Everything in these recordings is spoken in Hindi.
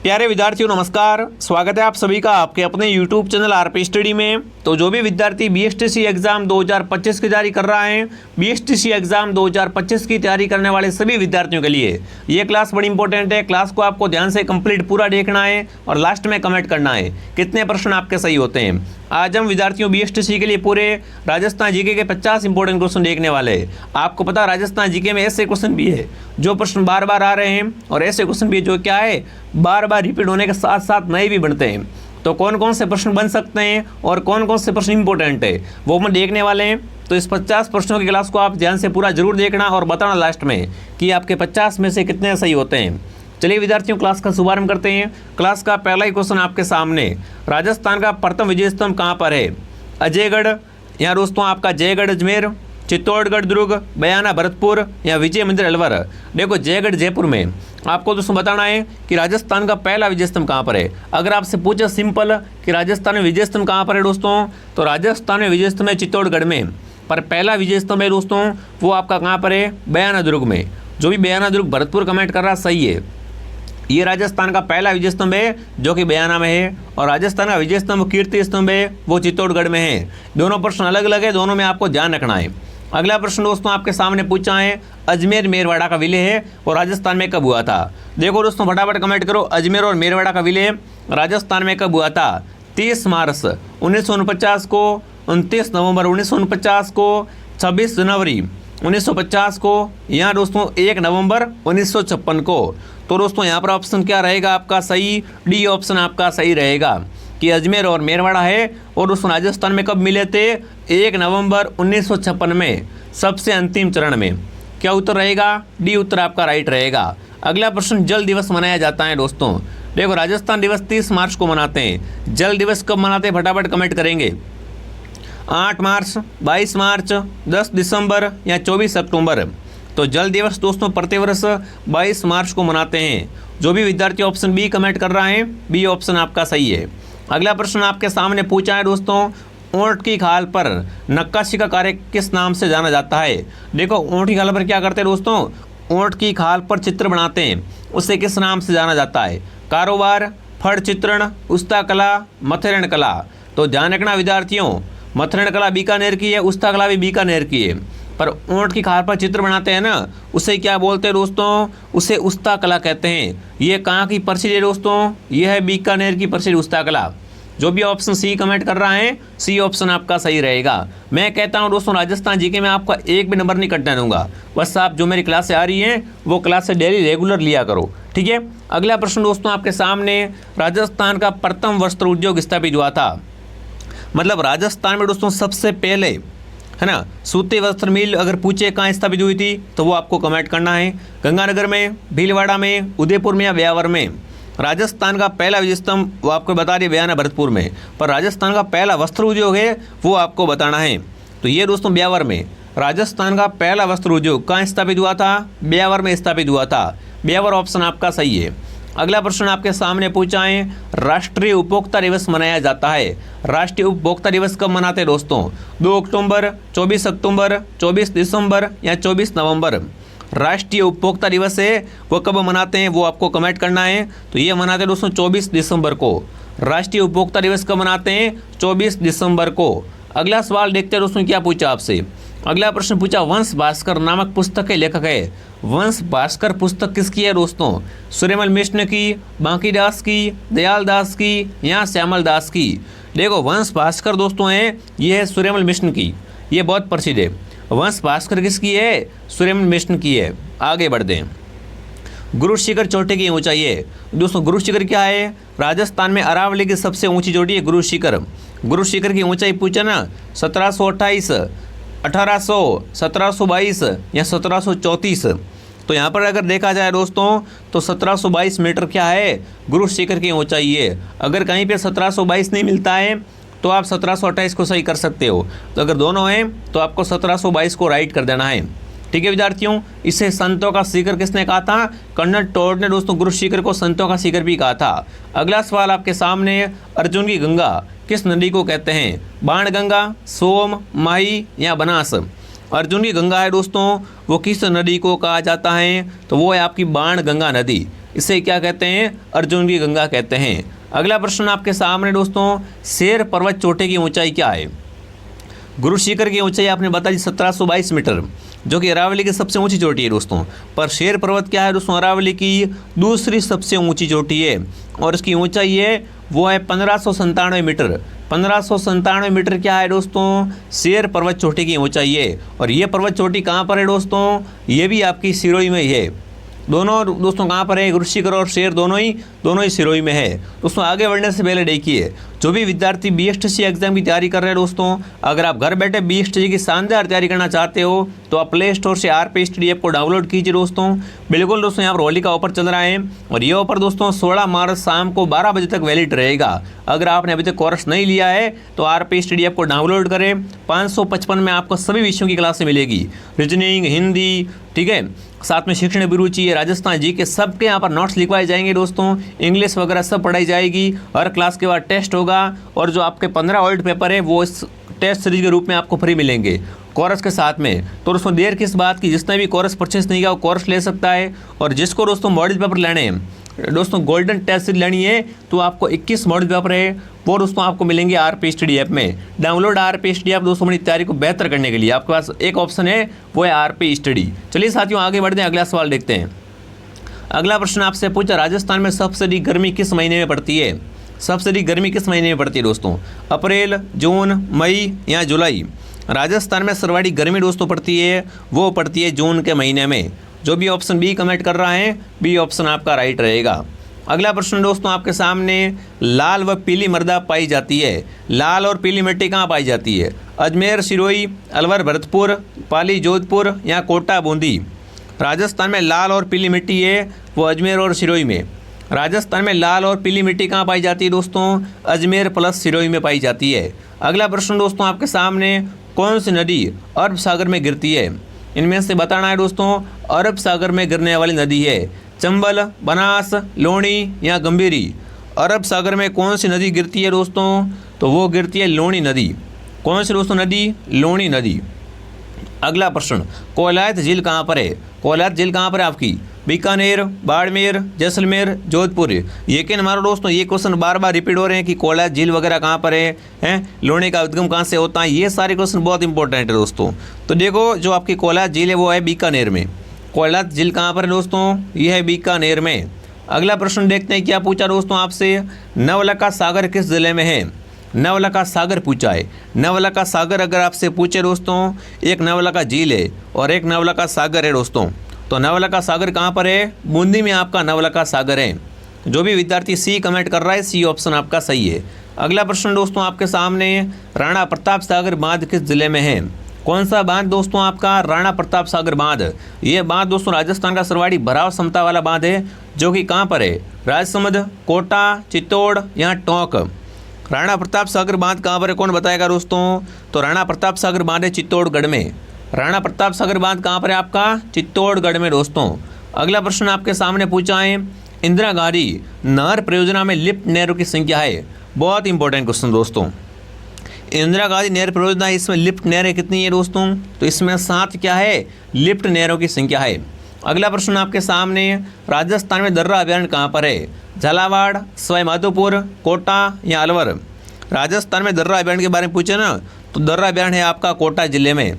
प्यारे विद्यार्थियों नमस्कार, स्वागत है आप सभी का आपके अपने YouTube चैनल आरपी स्टडी में। तो जो भी विद्यार्थी बीएसटीसी एग्जाम 2025 की तैयारी कर रहा है, बीएसटीसी एग्जाम 2025 की तैयारी करने वाले सभी विद्यार्थियों के लिए ये क्लास बड़ी इंपॉर्टेंट है। क्लास को आपको ध्यान से कंप्लीट पूरा देखना है और लास्ट में कमेंट करना है कितने प्रश्न आपके सही होते हैं। आज हम विद्यार्थियों बीएसटीसी के लिए पूरे राजस्थान जीके के 50 इंपॉर्टेंट क्वेश्चन देखने वाले हैं। आपको पता है राजस्थान जीके में ऐसे क्वेश्चन भी है जो प्रश्न बार बार आ रहे हैं और ऐसे क्वेश्चन भी जो क्या है बार बार रिपीट होने के साथ साथ नए भी बनते हैं। तो कौन कौन से प्रश्न बन सकते हैं और कौन कौन से प्रश्न इंपॉर्टेंट है वो हम देखने वाले हैं। तो इस 50 प्रश्नों की क्लास को आप ध्यान से पूरा जरूर देखना और बताना लास्ट में कि आपके 50 में से कितने सही होते हैं। चलिए विद्यार्थियों क्लास का शुभारंभ करते हैं। क्लास का पहला ही क्वेश्चन आपके सामने, राजस्थान का प्रथम विजय स्तंभ कहाँ पर है? अजयगढ़, यहाँ दोस्तों आपका जयगढ़ अजमेर, चित्तौड़गढ़ दुर्ग, बयाना भरतपुर या विजय मंदिर अलवर। देखो जयगढ़ जयपुर में आपको दोस्तों बताना है कि राजस्थान का पहला विजय स्तंभ कहाँ पर है। अगर आपसे पूछे सिंपल कि राजस्थान में विजय स्तंभ कहाँ पर है दोस्तों, तो राजस्थान में विजय स्तंभ है चित्तौड़गढ़ में, पर पहला विजय स्तंभ है दोस्तों वो आपका कहाँ पर है? बयाना दुर्ग में। जो भी बयाना दुर्ग भरतपुर कमेंट कर रहा सही है। ये राजस्थान का पहला विजय स्तंभ है जो कि बयाना में है, और राजस्थान का विजय स्तंभ कीर्ति स्तंभ है वो चित्तौड़गढ़ में है। दोनों प्रश्न अलग अलग है, दोनों में आपको ध्यान रखना है। अगला प्रश्न दोस्तों आपके सामने पूछा है, अजमेर मेरवाड़ा का विलय है और राजस्थान में कब हुआ था? देखो दोस्तों फटाफट कमेंट करो, अजमेर और मेरवाड़ा का विलय राजस्थान में कब हुआ था? 30 मार्च 1949 को, 29 नवंबर 1949 को, 26 जनवरी 1950 को, यहाँ दोस्तों 1 नवंबर 1956 को। तो दोस्तों यहाँ पर ऑप्शन क्या रहेगा आपका सही? डी ऑप्शन आपका सही रहेगा कि अजमेर और मेरवाड़ा है। और दोस्तों राजस्थान में कब मिले थे? 1 नवंबर 1956 में, सबसे अंतिम चरण में। क्या उत्तर रहेगा? डी उत्तर आपका राइट रहेगा। अगला प्रश्न, जल दिवस मनाया जाता है दोस्तों। देखो राजस्थान दिवस 30 मार्च को मनाते हैं। जल दिवस कब मनाते हैं फटाफट कमेंट करेंगे। 8 मार्च, 22 मार्च, 10 दिसंबर या 24 अक्टूबर। तो जल दिवस दोस्तों प्रतिवर्ष 22 मार्च को मनाते हैं। जो भी विद्यार्थी ऑप्शन बी कमेंट कर रहा है, बी ऑप्शन आपका सही है। अगला प्रश्न आपके सामने पूछा है दोस्तों, ऊंट की खाल पर नक्काशी का कार्य किस नाम से जाना जाता है? देखो ऊंट की खाल पर क्या करते हैं दोस्तों? ऊंट की खाल पर चित्र बनाते हैं, उसे किस नाम से जाना जाता है? कारोबार, फड़ चित्रण, उस्ता कला, मथेरण कला। तो ध्यान रखना विद्यार्थियों, मथेरण कला बीकानेर की है, उस्ता कला भी बीकानेर की है, पर ऊंट की खाल पर चित्र बनाते हैं ना, उसे क्या बोलते हैं दोस्तों? उसे उस्ता कला कहते हैं। ये कहाँ की प्रसिद्ध है दोस्तों? ये है बीकानेर की प्रसिद्ध उस्ता कला। जो भी ऑप्शन सी कमेंट कर रहा है, सी ऑप्शन आपका सही रहेगा। मैं कहता हूँ दोस्तों राजस्थान जीके में आपका एक भी नंबर नहीं कटने दूंगा, बस आप जो मेरी क्लासें आ रही हैं वो क्लासें डेली रेगुलर लिया करो, ठीक है। अगला प्रश्न दोस्तों आपके सामने, राजस्थान का प्रथम वस्त्र उद्योग स्थापित हुआ था। मतलब राजस्थान में दोस्तों सबसे पहले है ना सूती वस्त्र मिल अगर पूछे कहाँ स्थापित हुई थी तो वो आपको कमेंट करना है। गंगानगर में, भीलवाड़ा में, उदयपुर में या ब्यावर में। राजस्थान का पहला विजय स्तंभ वो आपको बता दिए बयाना भरतपुर में, पर राजस्थान का पहला वस्त्र उद्योग है वो आपको बताना है। तो ये दोस्तों ब्यावर में राजस्थान का पहला वस्त्र उद्योग कहाँ स्थापित हुआ था? ब्यावर में स्थापित हुआ था। ब्यावर ऑप्शन आपका सही है। अगला प्रश्न आपके सामने पूछा है, राष्ट्रीय उपभोक्ता दिवस मनाया जाता है। राष्ट्रीय उपभोक्ता दिवस कब मनाते हैं दोस्तों? 2 अक्टूबर, 24 अक्टूबर, 24 दिसंबर या 24 नवंबर। राष्ट्रीय उपभोक्ता दिवस है वो कब मनाते हैं वो आपको कमेंट करना है। तो ये मनाते हैं दोस्तों 24 दिसंबर को। राष्ट्रीय उपभोक्ता दिवस कब मनाते हैं? 24 दिसंबर को। अगला सवाल देखते हैं दोस्तों क्या पूछा आपसे। अगला प्रश्न पूछा, वंश भास्कर नामक पुस्तक के लेखक है। वंश भास्कर पुस्तक किसकी है दोस्तों? सूर्यमल मिश्र की, बांकीदास की, दयाल दास की या श्यामल दास की। देखो वंश भास्कर दोस्तों है ये है सूर्यमल मिश्र की, ये बहुत प्रसिद्ध है। वंश भास्कर किसकी है? सूर्यमल मिश्र की है। आगे बढ़ते हैं। गुरु शिखर चोटी की ऊंचाई है दोस्तों। गुरु शिखर क्या है? राजस्थान में अरावली की सबसे ऊंची चोटी है गुरु शिखर। गुरु शिखर की ऊंचाई पूछा ना, 1728, 1800, 1722 या 1734। तो यहाँ पर अगर देखा जाए दोस्तों तो 1722 मीटर क्या है? गुरु शिखर की ऊंचाई है। अगर कहीं पे 1722 नहीं मिलता है तो आप 1728 को सही कर सकते हो। तो अगर दोनों हैं तो आपको 1722 को राइट कर देना है, ठीक है विद्यार्थियों। इसे संतों का शिखर किसने कहा था? कर्नल टॉड ने दोस्तों गुरु शिखर को संतों का शिखर भी कहा था। अगला सवाल आपके सामने, अर्जुन की गंगा किस नदी को कहते हैं? बाण गंगा, सोम, माही या बनास। अर्जुन की गंगा है दोस्तों वो किस नदी को कहा जाता है? तो वो है आपकी बाण गंगा नदी। इसे क्या कहते हैं? अर्जुन की गंगा कहते हैं। अगला प्रश्न आपके सामने दोस्तों, शेर पर्वत चोटी की ऊंचाई क्या है? गुरु शिखर की ऊंचाई आपने बता दी 1722 मीटर, जो कि अरावली की सबसे ऊंची चोटी है दोस्तों। पर शेर पर्वत क्या है दोस्तों? अरावली की दूसरी सबसे ऊंची चोटी है और इसकी ऊंचाई है वो है 1597 मीटर। 1597 मीटर क्या है दोस्तों? शेर पर्वत चोटी की ऊंचाई है। और ये पर्वत चोटी कहाँ पर है दोस्तों? ये भी आपकी सिरोही में ही है। दोनों दोस्तों कहाँ पर है? गुरु शिखर और शेर दोनों ही सिरोही में है। दोस्तों आगे बढ़ने से पहले देखिए, जो भी विद्यार्थी BSTC एग्जाम की तैयारी कर रहे हैं दोस्तों, अगर आप घर बैठे BSTC की शानदार तैयारी करना चाहते हो तो आप प्ले स्टोर से RP स्टडी ऐप को डाउनलोड कीजिए दोस्तों। बिल्कुल दोस्तों, यहाँ पर होली का ऑफर चल रहा है और ये ऑफर दोस्तों 16 मार्च शाम को 12 बजे तक वैलिड रहेगा। अगर आपने अभी तक कोर्स नहीं लिया है तो RP स्टडी ऐप को डाउनलोड करें। 555 में आपको सभी विषयों की क्लासें मिलेगी, रीजनिंग, हिंदी, ठीक है, साथ में शिक्षण अभिरुचि, राजस्थान जी के सबके यहाँ पर नोट्स लिखवाए जाएंगे दोस्तों। इंग्लिश वगैरह सब पढ़ाई जाएगी। हर क्लास के बाद टेस्ट होगा और जो आपके 15 ओल्ड पेपर है वो इस टेस्ट सीरीज के रूप में आपको फ्री मिलेंगे कोर्स के साथ में। तो दोस्तों देर किस बात की, जिसने भी कोर्स परचेस नहीं किया वो कोर्स ले सकता है। और जिसको दोस्तों मॉडल पेपर लेने हैं दोस्तों, गोल्डन टेस्ट सीरीज लेनी है तो आपको 21 मॉडल पेपर है वो दोस्तों आपको मिलेंगे RP स्टडी ऐप में। डाउनलोड RP स्टडी ऐप दोस्तों अपनी तैयारी को बेहतर करने के लिए आपके पास एक ऑप्शन है, वो है RP स्टडी। चलिए साथियों आगे बढ़ते हैं, अगला सवाल देखते हैं। अगला प्रश्न आपसे पूछा, राजस्थान में सबसे अधिक गर्मी किस महीने में पड़ती है? सबसे अधिक गर्मी किस महीने में पड़ती है दोस्तों? अप्रैल, जून, मई या जुलाई? राजस्थान में सर्वाधिक गर्मी दोस्तों पड़ती है वो पड़ती है जून के महीने में। जो भी ऑप्शन बी कमेंट कर रहा है, बी ऑप्शन आपका राइट रहेगा। अगला प्रश्न दोस्तों आपके सामने, लाल व पीली मृदा पाई जाती है। लाल और पीली मिट्टी कहाँ पाई जाती है? अजमेर, सिरोही, अलवर, भरतपुर, पाली, जोधपुर या कोटा, बूंदी? राजस्थान में लाल और पीली मिट्टी है वो अजमेर और सिरोही में। राजस्थान में लाल और पीली मिट्टी कहाँ पाई जाती है दोस्तों? अजमेर प्लस सिरोही में पाई जाती है। अगला प्रश्न दोस्तों आपके सामने, कौन सी नदी अरब सागर में गिरती है? इनमें से बताना है दोस्तों, अरब सागर में गिरने वाली नदी है चंबल, बनास, लोणी या गंभीरी? अरब सागर में कौन सी नदी गिरती है दोस्तों? तो वो गिरती है लोणी नदी। कौन सी दोस्तों नदी? लोणी नदी। अगला प्रश्न, कोलायत झील कहाँ पर है? कोलायत झील कहाँ पर है आपकी? बीकानेर, बाड़मेर, जैसलमेर, जोधपुर? यकीन मारो दोस्तों, ये क्वेश्चन बार बार रिपीट हो रहे हैं कि कोलायत झील वगैरह कहाँ पर है, लोणी का उद्गम कहाँ से होता है। ये सारे क्वेश्चन बहुत इंपॉर्टेंट है दोस्तों। तो देखो, जो आपकी कोलायत झील है वो है बीकानेर में। कोलायत झील कहाँ पर है दोस्तों? ये है बीकानेर में। अगला प्रश्न देखते हैं, क्या पूछा दोस्तों आपसे, नवलखा सागर किस जिले में है? नवलखा सागर पूछा है। नवलखा सागर अगर आपसे पूछे दोस्तों, एक नवलखा झील है और एक नवलखा सागर है दोस्तों। तो नवलखा सागर कहाँ पर है? बूंदी में आपका नवलखा सागर है। जो भी विद्यार्थी सी कमेंट कर रहा है, सी ऑप्शन आपका सही है। अगला प्रश्न दोस्तों आपके सामने, राणा प्रताप सागर बांध किस जिले में है? कौन सा बांध दोस्तों आपका? राणा प्रताप सागर बांध। ये बांध दोस्तों राजस्थान का सर्वाधिक भराव क्षमता वाला बांध है, जो कि कहाँ पर है? राजसमंद, कोटा, चित्तौड़ या टोंक? राणा प्रताप सागर बांध कहाँ पर है, कौन बताएगा दोस्तों? तो राणा प्रताप सागर बांध है चित्तौड़गढ़ में। राणा प्रताप सागर बांध कहाँ पर है आपका? चित्तौड़गढ़ में दोस्तों। अगला प्रश्न आपके सामने पूछा है, इंदिरा गांधी नहर परियोजना में लिफ्ट नहरों की संख्या है। बहुत इंपॉर्टेंट क्वेश्चन दोस्तों। इंदिरा गांधी नहर परियोजना, इसमें लिफ्ट नहरें कितनी है दोस्तों? तो इसमें 7 क्या है? लिफ्ट नहरों की संख्या है। अगला प्रश्न आपके सामने, राजस्थान में दर्रा अभ्यारण्य कहाँ पर है? झालावाड़, सवाई माधोपुर, कोटा या अलवर? राजस्थान में दर्रा अभ्यारण्य के बारे में पूछे ना, तो दर्रा अभ्यारण्य है आपका कोटा जिले में।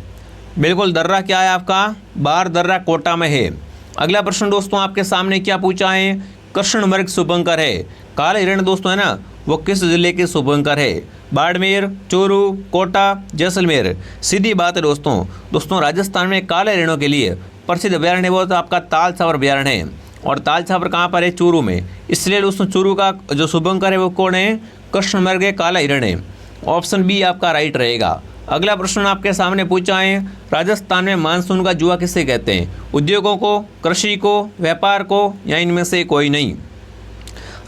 बिल्कुल, दर्रा क्या है आपका? बार दर्रा कोटा में है। अगला प्रश्न दोस्तों आपके सामने क्या पूछा है, कृष्णमृग शुभंकर है। काला हिरण दोस्तों है ना, वो किस जिले के शुभंकर है? बाड़मेर, चूरू, कोटा, जैसलमेर? सीधी बात है दोस्तों राजस्थान में काले हिरणों के लिए प्रसिद्ध अभ्यारण्य है वो तो आपका ताल छावर अभ्यारण्य है। और ताल छावर कहाँ पर है? चूरू में। इसलिए दोस्तों चूरू का जो शुभंकर है वो कौन है? कृष्णमृग है, काला हिरण है। ऑप्शन बी आपका राइट रहेगा। अगला प्रश्न आपके सामने पूछा है, राजस्थान में मानसून का जुआ किसे कहते हैं? उद्योगों को, कृषि को, व्यापार को या इनमें से कोई नहीं?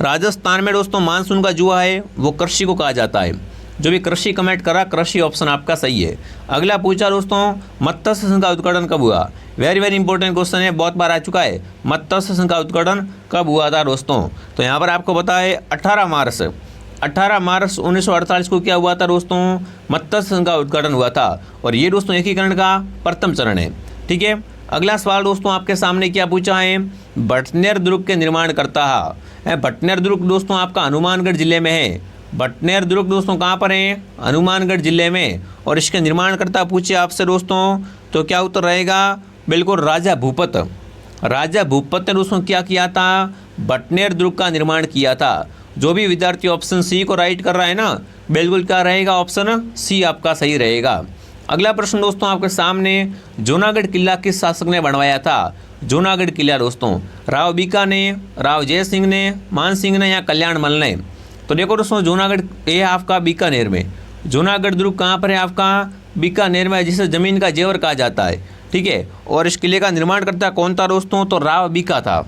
राजस्थान में दोस्तों मानसून का जुआ है वो कृषि को कहा जाता है। जो भी कृषि कमेंट करा, कृषि ऑप्शन आपका सही है। अगला पूछा दोस्तों, मत्स्य संघ का उद्घाटन कब हुआ? वेरी इंपॉर्टेंट क्वेश्चन है, बहुत बार आ चुका है। मत्स्य संघ का उद्घाटन कब हुआ था दोस्तों? तो यहाँ पर आपको पता है 18 मार्च 1948 को क्या हुआ था दोस्तों? मत्स्य संघ का उद्घाटन हुआ था। और ये दोस्तों एकीकरण का प्रथम चरण है। ठीक है। अगला सवाल दोस्तों आपके सामने क्या पूछा है, भटनेर दुर्ग के निर्माण करता है। भटनेर दुर्ग दोस्तों आपका हनुमानगढ़ जिले में है। भटनेर दुर्ग दोस्तों कहाँ पर है? हनुमानगढ़ जिले में। और इसके निर्माणकर्ता पूछे आपसे दोस्तों तो क्या उत्तर रहेगा? बिल्कुल राजा भूपत। राजा भूपत ने दोस्तों क्या किया था? भटनेर दुर्ग का निर्माण किया था। जो भी विद्यार्थी ऑप्शन सी को राइट कर रहा है ना, बिल्कुल क्या रहेगा? ऑप्शन सी आपका सही रहेगा। अगला प्रश्न दोस्तों आपके सामने, जूनागढ़ किला किस शासक ने बनवाया था? जूनागढ़ किला दोस्तों राव बीका ने, राव जय सिंह ने, मान सिंह ने या कल्याण मल ने? तो देखो दोस्तों जूनागढ़ ये आपका बीकानेर में। जूनागढ़ दुर्ग कहाँ पर है? आपका बीकानेर में, जिसे ज़मीन का जेवर कहा जाता है। ठीक है, और इस किले का निर्माण करता कौन था दोस्तों? तो राव बीका था।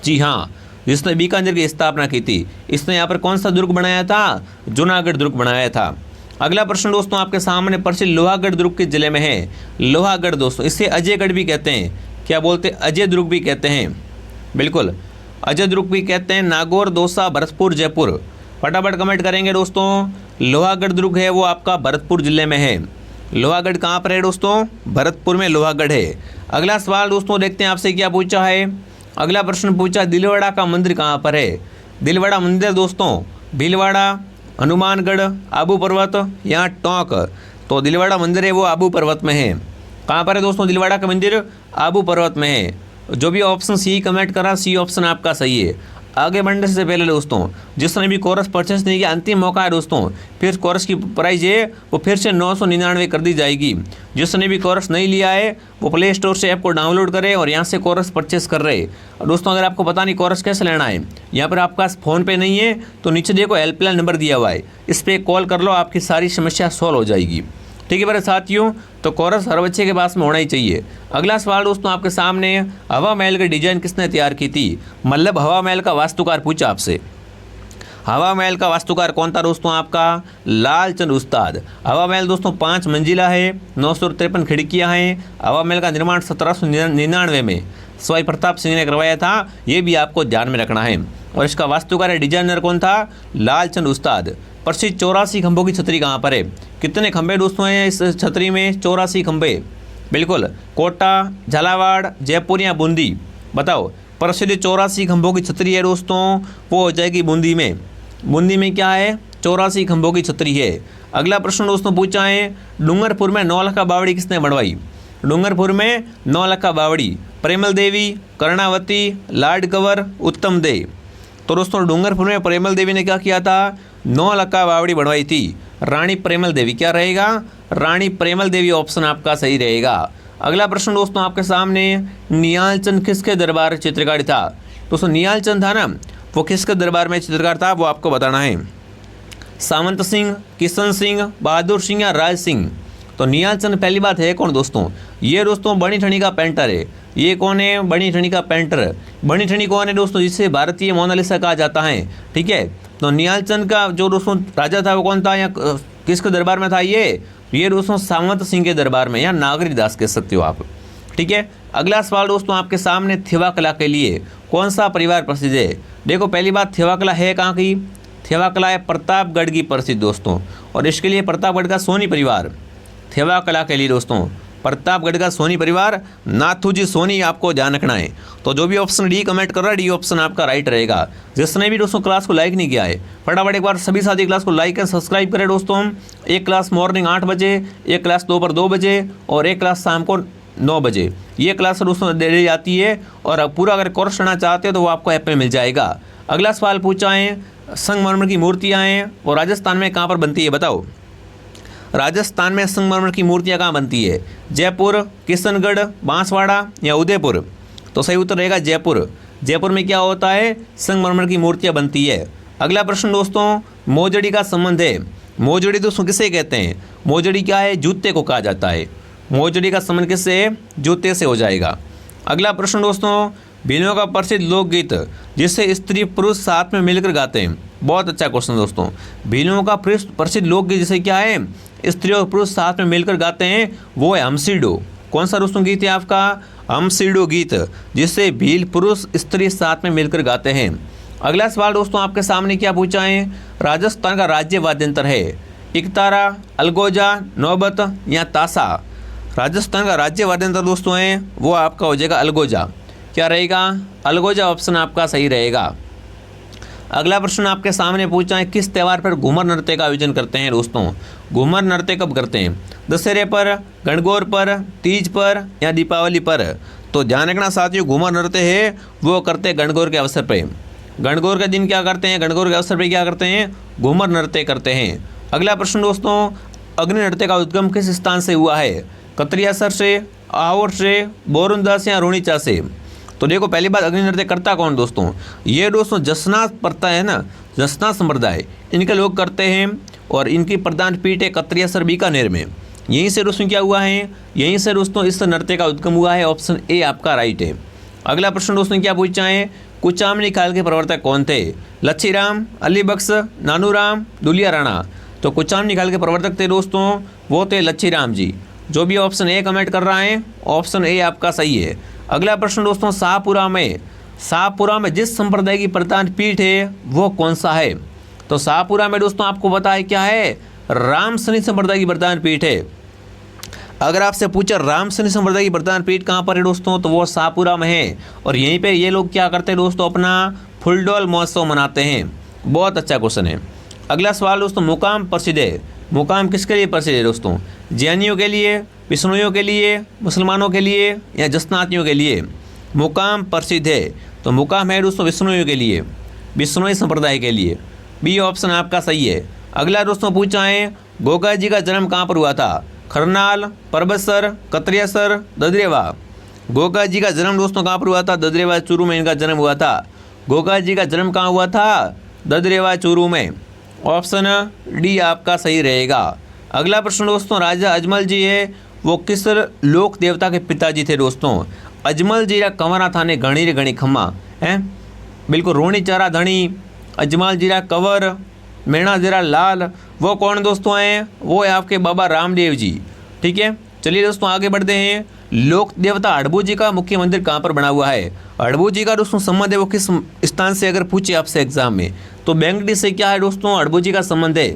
जी हाँ, जिसने बीकानेर की स्थापना की थी। इसने यहाँ पर कौन सा दुर्ग बनाया था? जूनागढ़ दुर्ग बनाया था। अगला प्रश्न दोस्तों आपके सामने प्रसिद्ध लोहागढ़ दुर्ग किस जिले में है? लोहागढ़ दोस्तों, इसे अजयगढ़ भी कहते हैं। क्या बोलते हैं? अजय दुर्ग भी कहते हैं। बिल्कुल अजय दुर्ग भी कहते हैं। नागौर, दौसा, भरतपुर, जयपुर? फटाफट कमेंट करेंगे दोस्तों। लोहागढ़ दुर्ग है वो आपका भरतपुर जिले में है। लोहागढ़ कहाँ पर है दोस्तों? भरतपुर में लोहागढ़ है। अगला सवाल दोस्तों देखते हैं आपसे क्या पूछा है। अगला प्रश्न पूछा, दिलवाड़ा का मंदिर कहाँ पर है? दिलवाड़ा मंदिर दोस्तों भीलवाड़ा, हनुमानगढ़, आबू पर्वत या टोंक? तो दिलवाड़ा मंदिर है वो आबू पर्वत में है। कहाँ पर है दोस्तों दिलवाड़ा का मंदिर? आबू पर्वत में है। जो भी ऑप्शन सी कमेंट करा, सी ऑप्शन आपका सही है। आगे बढ़ने से पहले दोस्तों जिसने भी कोर्स परचेस नहीं किया, अंतिम मौका है दोस्तों। फिर कोर्स की प्राइस है वो फिर से 999 कर दी जाएगी। जिसने भी कोर्स नहीं लिया है वो प्ले स्टोर से ऐप को डाउनलोड करे और यहाँ से कोर्स परचेस कर रहे। और दोस्तों अगर आपको पता नहीं कोर्स कैसे लेना है, यहाँ पर आपका फ़ोन पे नहीं है तो नीचे देखो हेल्पलाइन नंबर दिया हुआ है, इस पर कॉल कर लो, आपकी सारी समस्या सॉल्व हो जाएगी। ठीक है मेरे साथियों, तो कोरस हर बच्चे के पास में होना ही चाहिए। अगला सवाल दोस्तों आपके सामने, हवा महल की डिजाइन किसने तैयार की थी? मतलब हवा महल का वास्तुकार पूछा आपसे। हवा महल का वास्तुकार कौन था दोस्तों? आपका लालचंद उस्ताद। हवा महल दोस्तों 5 मंजिला है, 953 खिड़कियां हैं। हवा महल का निर्माण 1799 में सवाई प्रताप सिंह ने करवाया था, ये भी आपको ध्यान में रखना है। और इसका वास्तुकार डिजाइनर कौन था? लालचंद उस्ताद। प्रसिद्ध 84 खंभों की छतरी कहाँ पर है? कितने खंभे दोस्तों हैं इस छतरी में? 84 खंभे। बिल्कुल कोटा, झालावाड़, जयपुर या बूंदी? बताओ। प्रसिद्ध 84 खंभों की छतरी है दोस्तों वो हो जाएगी बूंदी में। बूंदी में क्या है? 84 खंभों की छतरी है। अगला प्रश्न दोस्तों पूछा है, डूंगरपुर में 9 लखा बावड़ी किसने बनवाई? डूंगरपुर में 9 लखा बावड़ी प्रेमल देवी, कर्णावती, लाड कंवर, उत्तम दे? तो दोस्तों डूंगरपुर में प्रेमल देवी ने क्या किया था? 9 लखा बावड़ी बनवाई थी। रानी प्रेमल देवी। क्या रहेगा? रानी प्रेमल देवी ऑप्शन आपका सही रहेगा। अगला प्रश्न दोस्तों आपके सामने, निहालचंद किसके दरबार में चित्रकारी था? दोस्तों निहालचंद था ना, वो किसके दरबार में चित्रकार था वो आपको बताना है। सामंत सिंह, किशन सिंह, बहादुर सिंह या राज सिंह? तो निहालचंद पहली बात है कौन दोस्तों? ये दोस्तों बनी ठनी का पेंटर है। ये कौन है? बनी ठनी का पेंटर। बनी ठनी कौन है दोस्तों? जिसे भारतीय मोनालिसा कहा जाता है। ठीक है, तो निहालचंद का जो दोस्तों राजा था वो कौन था या किसके दरबार में था? ये दोस्तों सामंत सिंह के दरबार में या नागरी दास कह सकते हो आप। ठीक है, अगला सवाल दोस्तों आपके सामने, थेवा कला के लिए कौन सा परिवार प्रसिद्ध है? देखो पहली बात, थेवा कला है कहाँ की? थेवा कला है प्रतापगढ़ की प्रसिद्ध दोस्तों, और इसके लिए प्रतापगढ़ का सोनी परिवार। थेवा कला के लिए दोस्तों प्रतापगढ़ का सोनी परिवार, नाथूजी सोनी आपको ध्यान रखना है। तो जो भी ऑप्शन डी कमेंट कर रहा है डी ऑप्शन आपका राइट रहेगा। जिसने भी दोस्तों क्लास को लाइक नहीं किया है फटाफट एक बार सभी साथी क्लास को लाइक एंड सब्सक्राइब करें दोस्तों। एक क्लास मॉर्निंग 8 बजे, एक क्लास दोपहर 2 बजे और एक क्लास शाम को 9 बजे। ये क्लास दोस्तों दे दी जाती है और पूरा अगर कोर्स करना चाहते हो तो वो आपको ऐप में मिल जाएगा। अगला सवाल पूछा है, संगमरमर की मूर्तियाँ हैं वो राजस्थान में कहाँ पर बनती है? बताओ। राजस्थान में संगमरमर की मूर्तियाँ कहाँ बनती है? जयपुर, किशनगढ़, बांसवाड़ा या उदयपुर? तो सही उत्तर रहेगा जयपुर। जयपुर में क्या होता है? संगमरमर की मूर्तियाँ बनती है। अगला प्रश्न दोस्तों, मोजड़ी का संबंध है। मोजड़ी दोस्तों किसे कहते हैं? मोजड़ी क्या है? जूते को कहा जाता है। मोजड़ी का संबंध किससे है? जूते से हो जाएगा। अगला प्रश्न दोस्तों, भीलों का प्रसिद्ध लोकगीत जिसे स्त्री पुरुष साथ में मिलकर गाते हैं? बहुत अच्छा क्वेश्चन दोस्तों। भीलों का प्रसिद्ध लोकगीत जिसे क्या है? स्त्री और पुरुष साथ में मिलकर गाते हैं, वो है हमसीडो। कौन सा दोस्तों गीत है आपका? हमसीडो गीत, जिसे भील पुरुष स्त्री साथ में मिलकर गाते हैं। अगला सवाल दोस्तों आपके सामने क्या पूछा है? राजस्थान का राज्य वाद्य यंत्र है एकतारा, अलगोजा, नौबत या ताशा? राजस्थान का राज्य वाद्य यंत्र दोस्तों है वो आपका हो जाएगा अलगोजा। क्या रहेगा? अलगोजा ऑप्शन आपका सही रहेगा। अगला प्रश्न आपके सामने पूछा है, किस त्यौहार पर घूमर नृत्य का आयोजन करते हैं दोस्तों? घूमर नृत्य कब करते हैं? दशहरे पर, गणगौर पर, तीज पर या दीपावली पर? तो ध्यान रखना साथियों, घूमर नृत्य है वो करते हैं गणगौर के अवसर पे। गणगौर के दिन क्या करते हैं? गणगौर के अवसर पे क्या करते हैं? घूमर नृत्य करते हैं। अगला प्रश्न दोस्तों, अग्नि नृत्य का उद्गम किस स्थान से हुआ है? कतरियासर से, आहोर से, बोरुंदा से या रोनीचा से? तो देखो, पहली बात, अग्नि नृत्य करता कौन दोस्तों? ये दोस्तों जसना पड़ता है ना, जसना संप्रदाय, इनके लोग करते हैं और इनकी प्रधान पीठ है कतरियासर बीकानेर में। यहीं से दोस्तों क्या हुआ है? यहीं से दोस्तों इस नृत्य का उद्गम हुआ है। ऑप्शन ए आपका राइट है। अगला प्रश्न दोस्तों क्या पूछा है? कुचामनी काल के प्रवर्तक कौन थे? लच्छीराम, अली बख्श, नानूराम, दुलिया राणा? तो कुचामनी काल के प्रवर्तक थे दोस्तों, वो थे लच्छीराम जी। जो भी ऑप्शन ए कमेंट कर रहा है, ऑप्शन ए आपका सही है। अगला प्रश्न दोस्तों, शाहपुरा में जिस संप्रदाय की प्रधान पीठ है वो कौन सा है? तो शाहपुरा में दोस्तों आपको पता है क्या है? राम सनी संप्रदाय की प्रधान पीठ है। अगर आपसे पूछा राम सनी संप्रदाय की प्रधान पीठ कहाँ पर है दोस्तों, तो वो शाहपुरा में है। और यहीं पे ये लोग क्या करते हैं दोस्तों? अपना फुलडोल महोत्सव मनाते हैं। बहुत अच्छा क्वेश्चन है। अगला सवाल दोस्तों, मुकाम प्रसिद्ध है। मुकाम किसके लिए प्रसिद्ध है दोस्तों? जैनियों के लिए, विष्णुइयों के लिए, मुसलमानों के लिए या जसनातियों के लिए? मुकाम प्रसिद्ध है, तो मुकाम है दोस्तों विष्णुइयों के लिए, विष्णुई संप्रदाय के लिए। बी ऑप्शन आपका सही है। अगला दोस्तों पूछा है, गोगा जी का जन्म कहाँ पर हुआ था? खरनाल, परबतसर, कतरियासर, ददरेवा? गोगा जी का जन्म दोस्तों कहाँ पर हुआ था? ददरेवा चूरू में इनका जन्म हुआ था। गोगा जी का जन्म कहाँ हुआ था? ददरेवा चूरू में। ऑप्शन डी आपका सही रहेगा। अगला प्रश्न दोस्तों, राजा अजमल जी है वो किस लोक देवता के पिताजी थे दोस्तों? अजमल जीरा कंवरा थाने घणी रे घणी खम्मा हैं, बिल्कुल रोणी चारा धनी, अजमल जीरा कंवर, मेणा जीरा लाल, वो कौन दोस्तों हैं? वो है आपके बाबा रामदेव जी। ठीक है, चलिए दोस्तों आगे बढ़ते हैं। लोक देवता अड़बू जी का मुख्य मंदिर कहाँ पर बना हुआ है? अड़बू जी का दोस्तों संबंध है वो किस स्थान से, अगर पूछे आपसे एग्जाम में, तो बेंगडी से क्या है दोस्तों? अड़बू जी का संबंध है,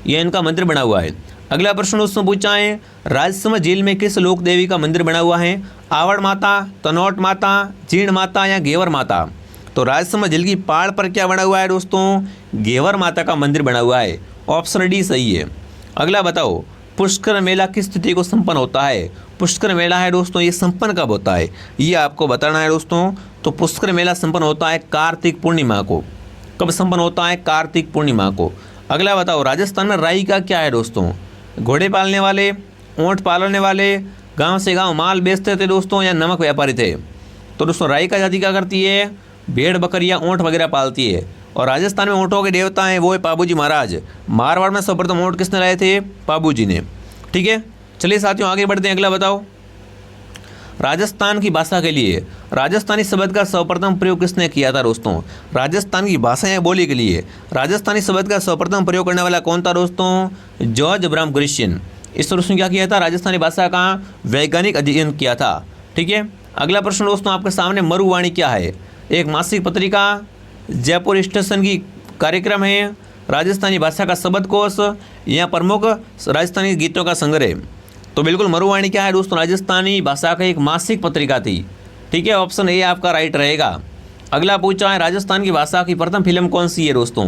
यह इनका मंदिर बना हुआ है। अगला प्रश्न दोस्तों पूछा है, राजसमंद झील में किस लोक देवी का मंदिर बना हुआ है? आवड़ माता, तनौट माता, जीर्ण माता या घेवर माता? तो राजसमंद झील की पहाड़ पर क्या बना हुआ है दोस्तों? घेवर माता का मंदिर बना हुआ है। ऑप्शन डी सही है। अगला बताओ, पुष्कर मेला किस तिथि को संपन्न होता है? पुष्कर मेला है दोस्तों, ये संपन्न कब होता है ये आपको बताना है दोस्तों। तो पुष्कर मेला संपन्न होता है कार्तिक पूर्णिमा को। कब संपन्न होता है? कार्तिक पूर्णिमा को। अगला बताओ, राजस्थान में राई का क्या है दोस्तों? घोड़े पालने वाले, ऊँट पालने वाले, गांव से गांव माल बेचते थे दोस्तों या नमक व्यापारी थे? तो दोस्तों राई का जाति क्या करती है? भेड़ बकरियाँ ऊँट वगैरह पालती है। और राजस्थान में ऊँटों के देवता हैं वो है पाबूजी महाराज। मारवाड़ में सर्वप्रथम ऊँट किसने लाए थे? पाबूजी ने। ठीक है, चलिए साथियों आगे बढ़ते हैं। अगला बताओ, राजस्थान की भाषा के लिए राजस्थानी शब्द का सर्वप्रथम प्रयोग किसने किया था दोस्तों? राजस्थान की भाषा या बोली के लिए राजस्थानी शब्द का सर्वप्रथम प्रयोग करने वाला कौन था दोस्तों? George Abraham Grierson. इस दोस्तों क्या किया था? राजस्थानी भाषा का वैज्ञानिक अध्ययन किया था। ठीक है, अगला प्रश्न दोस्तों आपके सामने, मरुवाणी क्या है? एक मासिक पत्रिका, जयपुर स्टेशन की कार्यक्रम है, राजस्थानी भाषा का शब्दकोश या प्रमुख राजस्थानी गीतों का संग्रह? तो बिल्कुल मरुवाणी क्या है दोस्तों? राजस्थानी भाषा का एक मासिक पत्रिका थी। ठीक है, ऑप्शन ए आपका राइट रहेगा। अगला पूछा है, राजस्थान की भाषा की प्रथम फिल्म कौन सी है दोस्तों?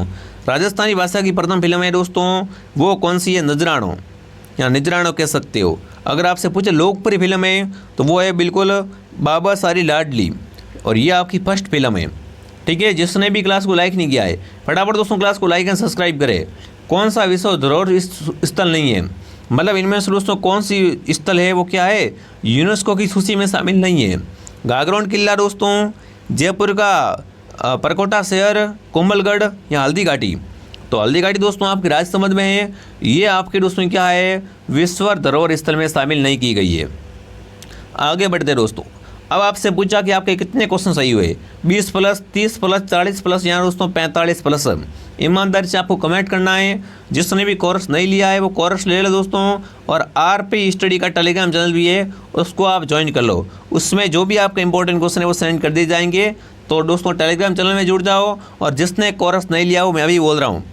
राजस्थानी भाषा की प्रथम फिल्म है दोस्तों, वो कौन सी है? नजरानो या निजरानो कह सकते हो। अगर आपसे पूछे लोकप्रिय फिल्म है तो वो है बिल्कुल बाबा सारी लाडली, और ये आपकी फर्स्ट फिल्म है। ठीक है, जिसने भी क्लास को लाइक नहीं किया है फटाफट दोस्तों क्लास को लाइक एंड सब्सक्राइब करें। कौन सा विश्व धरोहर स्थल नहीं है, मतलब इनमें से दोस्तों कौन सी स्थल है वो क्या है? यूनेस्को की सूची में शामिल नहीं है। गागरोन किला दोस्तों, जयपुर का परकोटा शहर, कोमलगढ़ या हल्दी घाटी? तो हल्दी घाटी दोस्तों आपके राजसमंद में है, ये आपके दोस्तों क्या है? विश्व धरोहर स्थल में शामिल नहीं की गई है। आगे बढ़ते दोस्तों, अब आपसे पूछा कि आपके कितने क्वेश्चन सही हुए? 20 प्लस, 30 प्लस, 40 प्लस या दोस्तों 45 प्लस? ईमानदारी से आपको कमेंट करना है। जिसने भी कोर्स नहीं लिया है वो कोर्स ले लो दोस्तों, और आरपी स्टडी का टेलीग्राम चैनल भी है, उसको आप ज्वाइन कर लो। उसमें जो भी आपके इंपॉर्टेंट क्वेश्चन है वो सेंड कर दिए जाएंगे। तो दोस्तों टेलीग्राम चैनल में जुड़ जाओ, और जिसने कोर्स नहीं लिया हो, मैं अभी बोल रहा हूँ,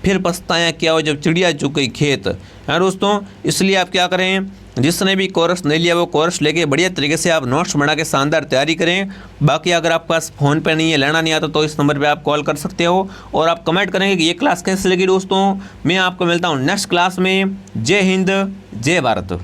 फिर पछताया क्या हो जब चिड़िया चुग गई खेत है दोस्तों। इसलिए आप क्या करें, जिसने भी कोर्स नहीं लिया वो कोर्स लेके बढ़िया तरीके से आप नोट्स बना के शानदार तैयारी करें। बाकी अगर आपके पास फ़ोन पे नहीं है, लेना नहीं आता, तो इस नंबर पे आप कॉल कर सकते हो और आप कमेंट करेंगे कि ये क्लास कैसे लगी। दोस्तों मैं आपको मिलता हूँ नेक्स्ट क्लास में। जय हिंद, जय भारत।